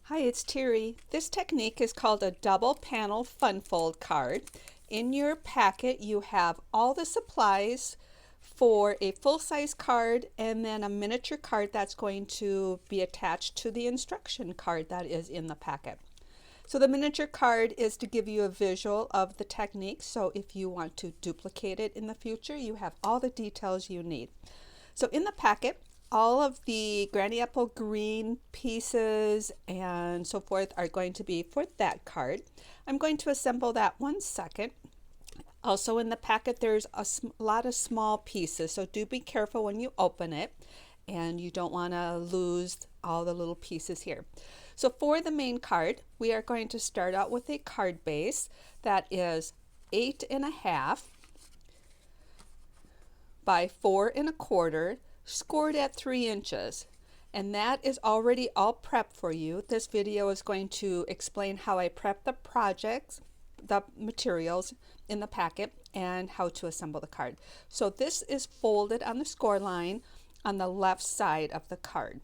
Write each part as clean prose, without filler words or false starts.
Hi, it's Terry. This technique is called a double panel fun fold card. In your packet you have all the supplies for a full-size card and then a miniature card that's going to be attached to the instruction card that is in the packet. So the miniature card is to give you a visual of the technique, so if you want to duplicate it in the future you have all the details you need. So in the packet, all of the granny apple green pieces and so forth are going to be for that card. I'm going to assemble that 1 second. Also in the packet there's a lot of small pieces, so do be careful when you open it, and you don't want to lose all the little pieces here. So for the main card, we are going to start out with a card base that is 8.5 by 4.25, scored at 3 inches, and that is already all prepped for you. This video is going to explain how I prep the projects, the materials in the packet, and how to assemble the card. So this is folded on the score line on the left side of the card.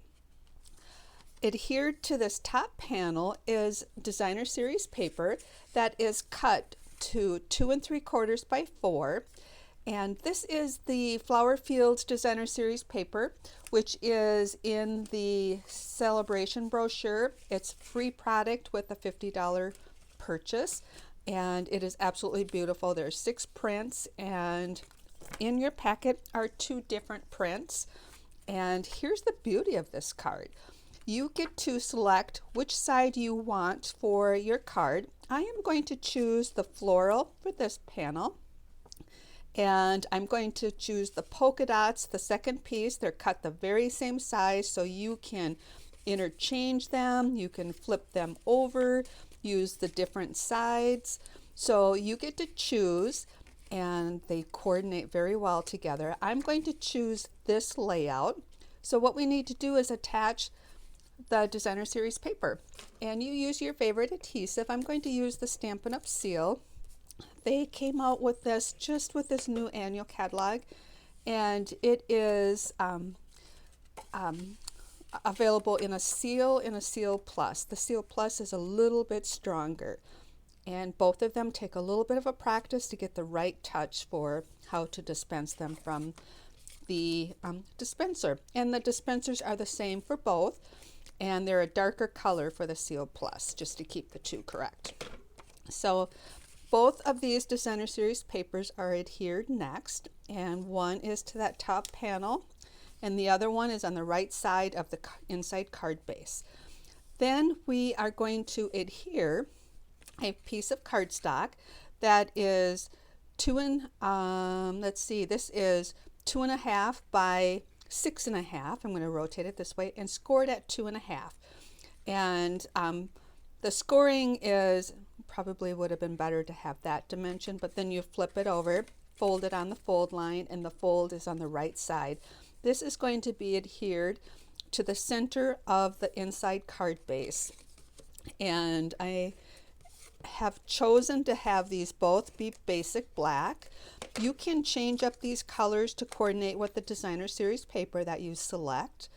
Adhered to this top panel is designer series paper that is cut to 2 3/4 by 4. And this is the Flower Fields Designer Series paper, which is in the Sale-a-bration brochure. It's free product with a $50 purchase, and it is absolutely beautiful. There's 6 prints, and in your packet are 2 different prints. And here's the beauty of this card. You get to select which side you want for your card. I am going to choose the floral for this panel. And I'm going to choose the polka dots, the second piece. They're cut the very same size, so you can interchange them, you can flip them over, use the different sides. So you get to choose, and they coordinate very well together. I'm going to choose this layout. So what we need to do is attach the designer series paper, and you use your favorite adhesive. I'm going to use the Stampin' Up seal. They came out with this just with this new annual catalog, and it is available in a seal and a seal plus. The seal plus is a little bit stronger, and both of them take a little bit of a practice to get the right touch for how to dispense them from the dispenser. And the dispensers are the same for both, and they're a darker color for the seal plus, just to keep the two correct. So both of these designer series papers are adhered next, and one is to that top panel and the other one is on the right side of the inside card base. Then we are going to adhere a piece of cardstock that is this is 2.5 by 6.5. I'm going to rotate it this way, and scored at 2.5. And the scoring is probably would have been better to have that dimension, but then you flip it over, fold it on the fold line, and the fold is on the right side. This is going to be adhered to the center of the inside card base, and I have chosen to have these both be basic black. You can change up these colors to coordinate with the designer series paper that you select.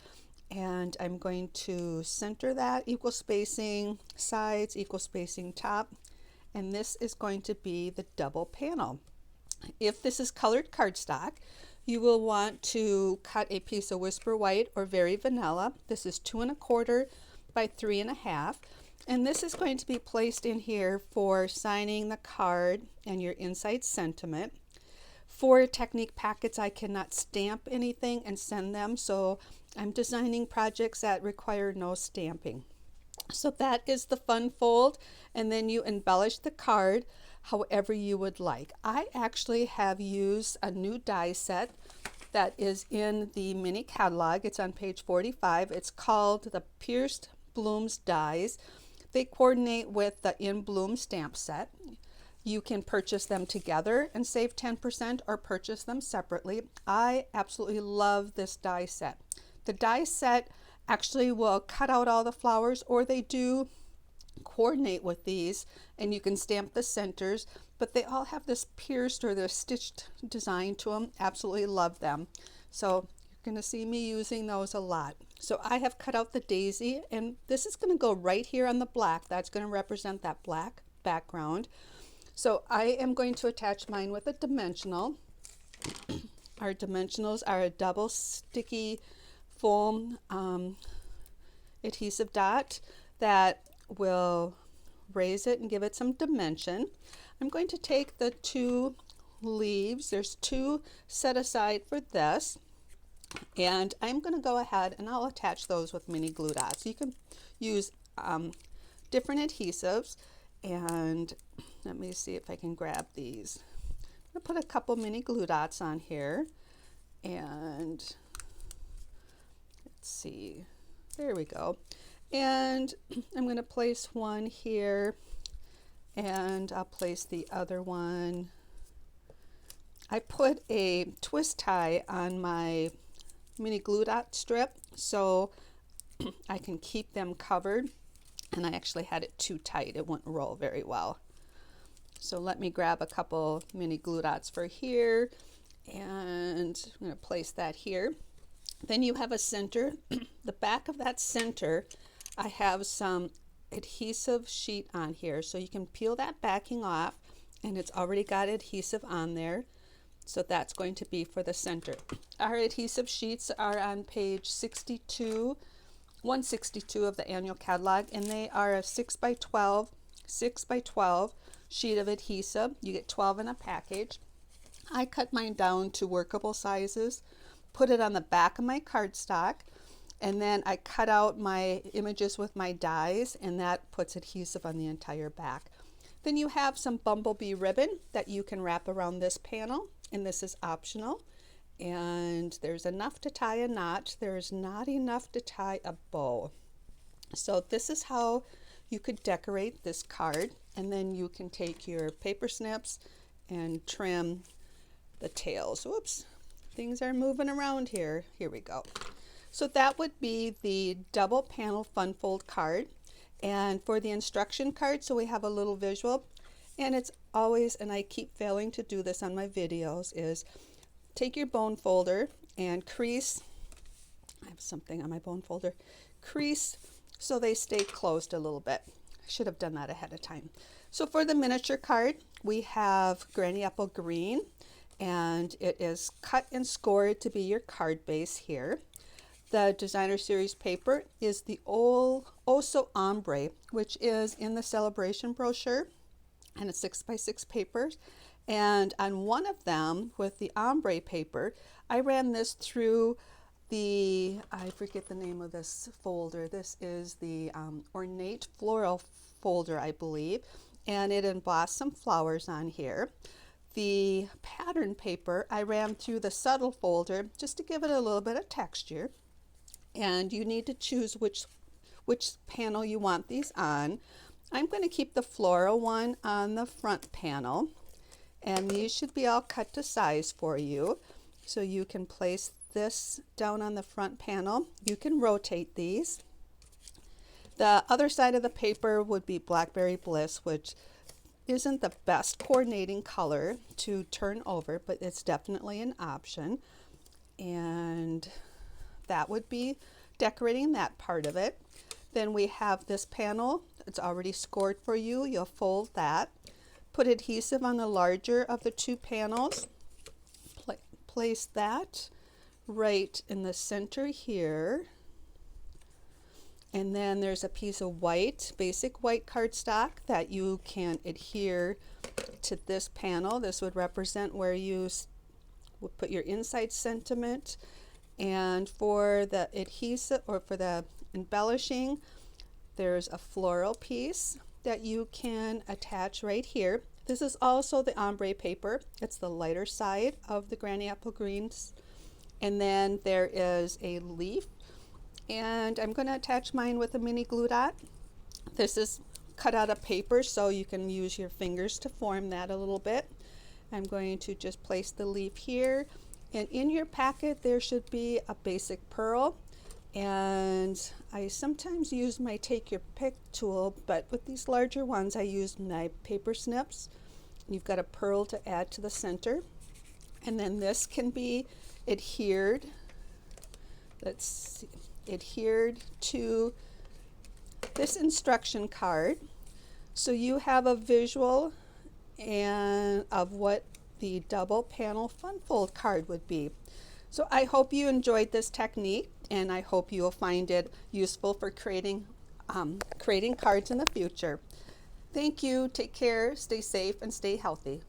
And I'm going to center that, equal spacing sides, equal spacing top, and this is going to be the double panel. If this is colored cardstock, you will want to cut a piece of Whisper White or Very Vanilla. This is 2 1/4 by 3.5, and this is going to be placed in here for signing the card and your inside sentiment. For technique packets, I cannot stamp anything and send them, so I'm designing projects that require no stamping. So that is the fun fold, and then you embellish the card however you would like. I actually have used a new die set that is in the mini catalog. It's on page 45. It's called the Pierced Blooms dies. They coordinate with the In Bloom stamp set. You can purchase them together and save 10%, or purchase them separately. I absolutely love this die set. The die set actually will cut out all the flowers, or they do coordinate with these, and you can stamp the centers, but they all have this pierced or the stitched design to them. Absolutely love them. So you're going to see me using those a lot. So I have cut out the daisy, and this is going to go right here on the black. That's going to represent that black background. So I am going to attach mine with a dimensional. Our dimensionals are a double sticky foam adhesive dot that will raise it and give it some dimension. I'm going to take the two leaves, there's two set aside for this, and I'm going to go ahead and I'll attach those with mini glue dots. You can use different adhesives, and let me see if I can grab these. I'm going to put a couple mini glue dots on here, and let's see, there we go. And I'm going to place one here, and I'll place the other one. I put a twist tie on my mini glue dot strip so I can keep them covered, and I actually had it too tight. It wouldn't roll very well. So let me grab a couple mini glue dots for here, and I'm going to place that here. Then you have a center. The back of that center, I have some adhesive sheet on here, so you can peel that backing off, and it's already got adhesive on there. So that's going to be for the center. Our adhesive sheets are on page 162 of the annual catalog, and they are a 6 by 12 sheet of adhesive. You get 12 in a package. I cut mine down to workable sizes, put it on the back of my cardstock, and then I cut out my images with my dies, and that puts adhesive on the entire back. Then you have some bumblebee ribbon that you can wrap around this panel, and this is optional. And there's enough to tie a knot. There's not enough to tie a bow. So this is how you could decorate this card, and then you can take your paper snips and trim the tails. Whoops, things are moving around here. Here we go. So that would be the double panel fun fold card. And for the instruction card, so we have a little visual, and it's always, and I keep failing to do this on my videos, is take your bone folder and crease. I have something on my bone folder. Crease so they stay closed a little bit. I should have done that ahead of time. So for the miniature card, we have Granny Apple Green, and it is cut and scored to be your card base here. The designer series paper is the Oso Ombre, which is in the Sale-a-bration brochure, and it's 6 by 6 papers. And on one of them, with the ombre paper, I ran this through the, I forget the name of this folder. This is the ornate floral folder, I believe, and it embossed some flowers on here. The pattern paper I ran through the subtle folder just to give it a little bit of texture. And you need to choose which panel you want these on. I'm going to keep the floral one on the front panel, and these should be all cut to size for you. So you can place this down on the front panel. You can rotate these. The other side of the paper would be Blackberry Bliss, which isn't the best coordinating color to turn over, but it's definitely an option. And that would be decorating that part of it. Then we have this panel. It's already scored for you. You'll fold that. Put adhesive on the larger of the two panels. Place that right in the center here. And then there's a piece of white, basic white cardstock that you can adhere to this panel. This would represent where you would put your inside sentiment. And for the adhesive, or for the embellishing, there's a floral piece that you can attach right here. This is also the ombre paper. It's the lighter side of the Granny Apple Greens. And then there is a leaf, and I'm going to attach mine with a mini glue dot. This is cut out of paper, so you can use your fingers to form that a little bit. I'm going to just place the leaf here. And in your packet, there should be a basic pearl. And I sometimes use my take your pick tool, but with these larger ones, I use my paper snips. You've got a pearl to add to the center. And then this can be adhered. Let's see. adhered to this instruction card, so you have a visual and of what the double panel fun fold card would be. So I hope you enjoyed this technique, and I hope you will find it useful for creating cards in the future. Thank you. Take care, stay safe, and stay healthy.